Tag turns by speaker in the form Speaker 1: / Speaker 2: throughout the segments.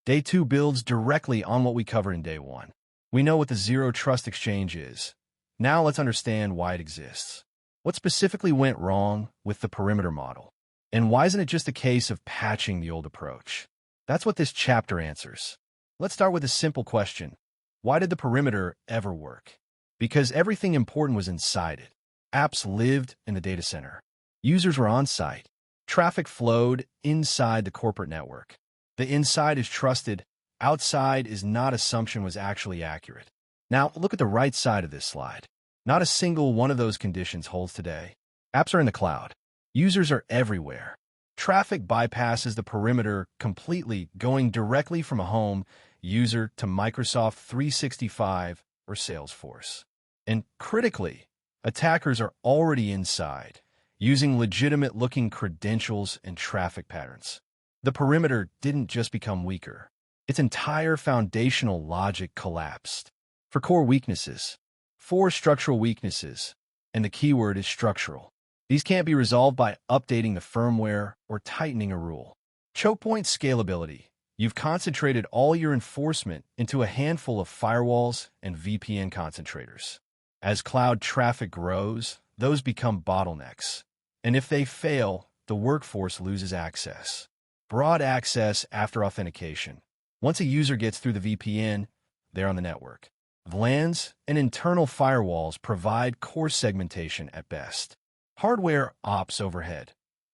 Speaker 1: Day 2 builds directly on what we covered in Day 1. We know what the Zero Trust Exchange is. Now let's understand why it exists. What specifically went wrong with the perimeter model? And why isn't it just a case of patching the old approach? That's what this chapter answers. Let's start with a simple question. Why did the perimeter ever work? Because everything important was inside it. Apps lived in the data center. Users were on-site. Traffic flowed inside the corporate network. The inside is trusted. Outside is not assumption was actually accurate. Now, look at the right side of this slide. Not a single one of those conditions holds today. Apps are in the cloud. Users are everywhere. Traffic bypasses the perimeter completely, going directly from a home user to Microsoft 365 or Salesforce. And critically, attackers are already inside, using legitimate-looking credentials and traffic patterns. The perimeter didn't just become weaker. Its entire foundational logic collapsed. For core weaknesses, 4 structural weaknesses, and the keyword is structural. These can't be resolved by updating the firmware or tightening a rule. Choke point scalability. You've concentrated all your enforcement into a handful of firewalls and VPN concentrators. As cloud traffic grows, those become bottlenecks. And if they fail, the workforce loses access. Broad access after authentication. Once a user gets through the VPN, they're on the network. VLANs and internal firewalls provide core segmentation at best. Hardware ops overhead.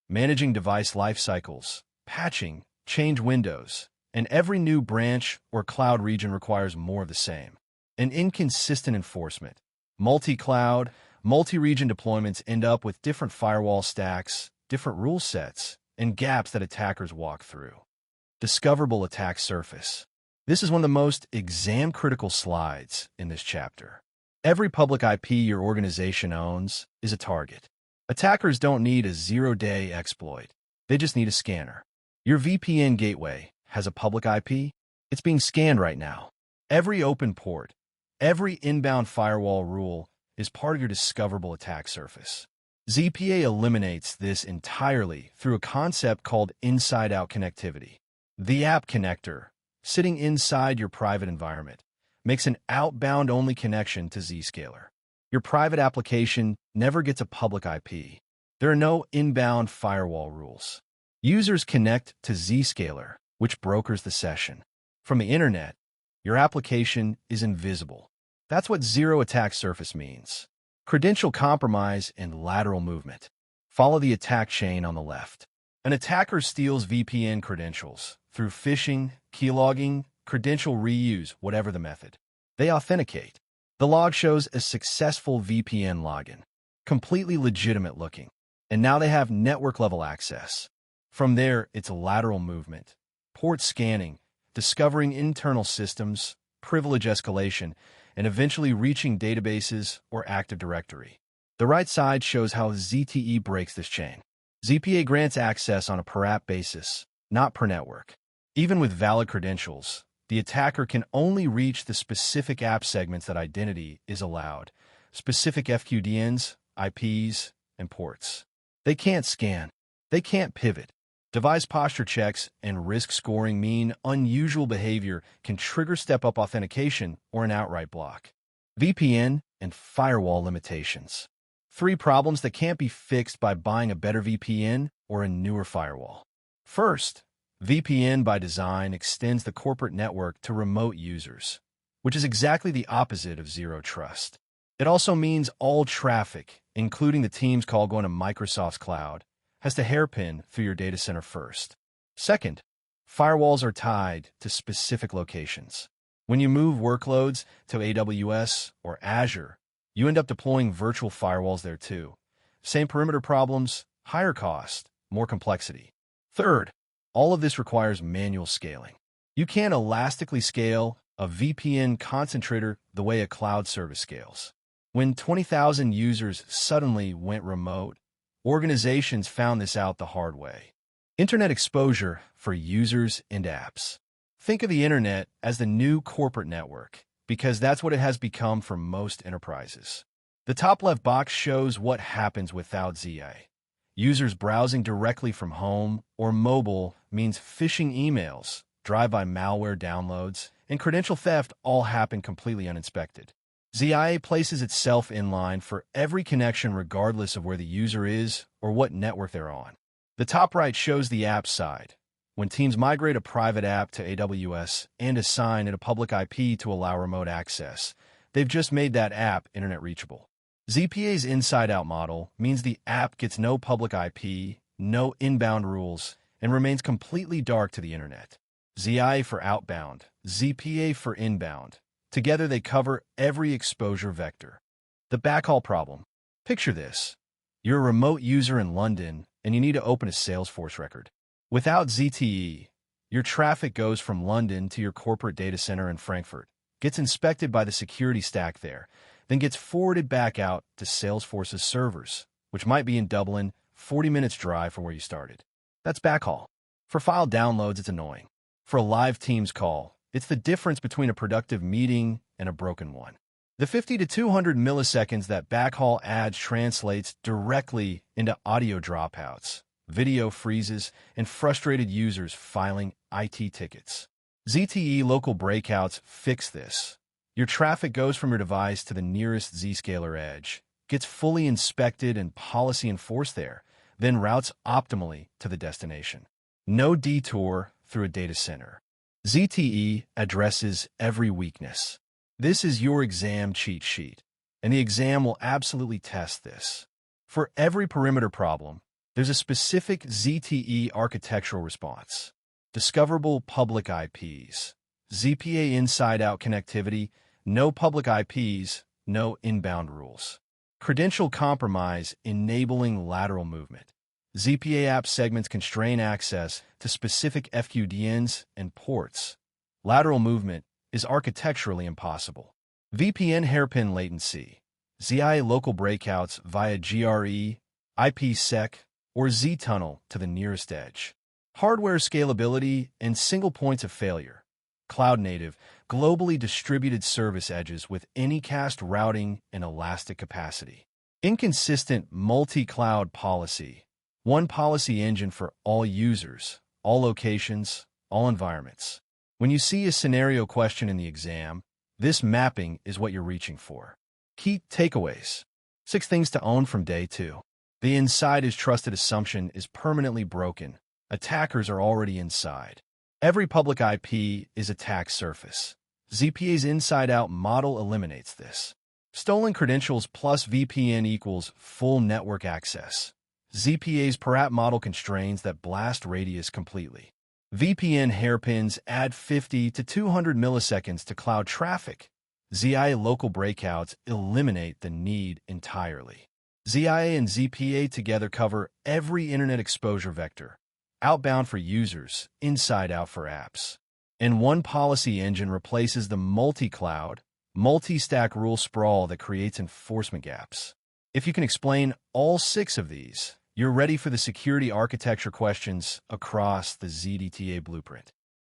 Speaker 1: Managing device life cycles, patching, change windows, and every new branch or cloud region requires more of the same. An inconsistent enforcement. Multi-cloud, multi-region deployments end up with different firewall stacks, different rule sets, and gaps that attackers walk through. Discoverable attack surface. This is one of the most exam-critical slides in this chapter. Every public IP your organization owns is a target. Attackers don't need a zero-day exploit. They just need a scanner. Your VPN gateway has a public IP. It's being scanned right now. Every open port, every inbound firewall rule is part of your discoverable attack surface. ZPA eliminates this entirely through a concept called inside-out connectivity. The app connector, sitting inside your private environment, makes an outbound-only connection to Zscaler. Your private application never gets a public IP. There are no inbound firewall rules. Users connect to Zscaler, which brokers the session. From the internet, your application is invisible. That's what zero attack surface means. Credential compromise and lateral movement. Follow the attack chain on the left. An attacker steals VPN credentials through phishing, keylogging, credential reuse, whatever the method. They authenticate. The log shows a successful VPN login, completely legitimate looking. And now they have network-level access. From there, it's lateral movement, port scanning, discovering internal systems, privilege escalation, and eventually reaching databases or Active Directory. The right side shows how ZTE breaks this chain. ZPA grants access on a per-app basis, not per network. Even with valid credentials, the attacker can only reach the specific app segments that identity is allowed, specific FQDNs, IPs, and ports. They can't scan. They can't pivot. Device posture checks and risk scoring mean unusual behavior can trigger step-up authentication or an outright block. VPN and firewall limitations. 3 problems that can't be fixed by buying a better VPN or a newer firewall. First, VPN by design extends the corporate network to remote users, which is exactly the opposite of zero trust. It also means all traffic, including the Teams call going to Microsoft's cloud, has to hairpin through your data center first. Second, firewalls are tied to specific locations. When you move workloads to AWS or Azure, you end up deploying virtual firewalls there too. Same perimeter problems, higher cost, more complexity. Third, all of this requires manual scaling. You can't elastically scale a VPN concentrator the way a cloud service scales. When 20,000 users suddenly went remote, organizations found this out the hard way. Internet exposure for users and apps. Think of the internet as the new corporate network, because that's what it has become for most enterprises. The top left box shows what happens without ZA. Users browsing directly from home or mobile means phishing emails, drive-by malware downloads, and credential theft all happen completely uninspected. ZIA places itself in line for every connection regardless of where the user is or what network they're on. The top right shows the app side. When teams migrate a private app to AWS and assign it a public IP to allow remote access, they've just made that app internet reachable. ZPA's inside-out model means the app gets no public IP, no inbound rules, and remains completely dark to the internet. ZIA for outbound, ZPA for inbound. Together they cover every exposure vector. The backhaul problem. Picture this. You're a remote user in London and you need to open a Salesforce record. Without ZTE, your traffic goes from London to your corporate data center in Frankfurt, gets inspected by the security stack there, then gets forwarded back out to Salesforce's servers, which might be in Dublin, 40 minutes drive from where you started. That's backhaul. For file downloads, it's annoying. For a live Teams call, it's the difference between a productive meeting and a broken one. The 50 to 200 milliseconds that backhaul adds translates directly into audio dropouts, video freezes, and frustrated users filing IT tickets. ZTE local breakouts fix this. Your traffic goes from your device to the nearest Zscaler edge, gets fully inspected and policy enforced there, then routes optimally to the destination. No detour through a data center. ZTE addresses every weakness. This is your exam cheat sheet, and the exam will absolutely test this. For every perimeter problem, there's a specific ZTE architectural response. Discoverable public IPs. ZPA inside-out connectivity, no public IPs, no inbound rules. Credential compromise enabling lateral movement. ZPA app segments constrain access to specific FQDNs and ports. Lateral movement is architecturally impossible. VPN hairpin latency. ZIA local breakouts via GRE, IPsec, or Z-tunnel to the nearest edge. Hardware scalability and single points of failure. Cloud-native, globally distributed service edges with anycast routing and elastic capacity. Inconsistent multi-cloud policy. One policy engine for all users, all locations, all environments. When you see a scenario question in the exam, this mapping is what you're reaching for. Key takeaways. 6 things to own from day 2. The inside is trusted assumption is permanently broken. Attackers are already inside. Every public IP is attack surface. ZPA's inside-out model eliminates this. Stolen credentials plus VPN equals full network access. ZPA's per app model constrains that blast radius completely. VPN hairpins add 50 to 200 milliseconds to cloud traffic. ZIA local breakouts eliminate the need entirely. ZIA and ZPA together cover every internet exposure vector. Outbound for users, inside out for apps. And one policy engine replaces the multi-cloud, multi-stack rule sprawl that creates enforcement gaps. If you can explain all 6 of these, you're ready for the security architecture questions across the ZDTA blueprint.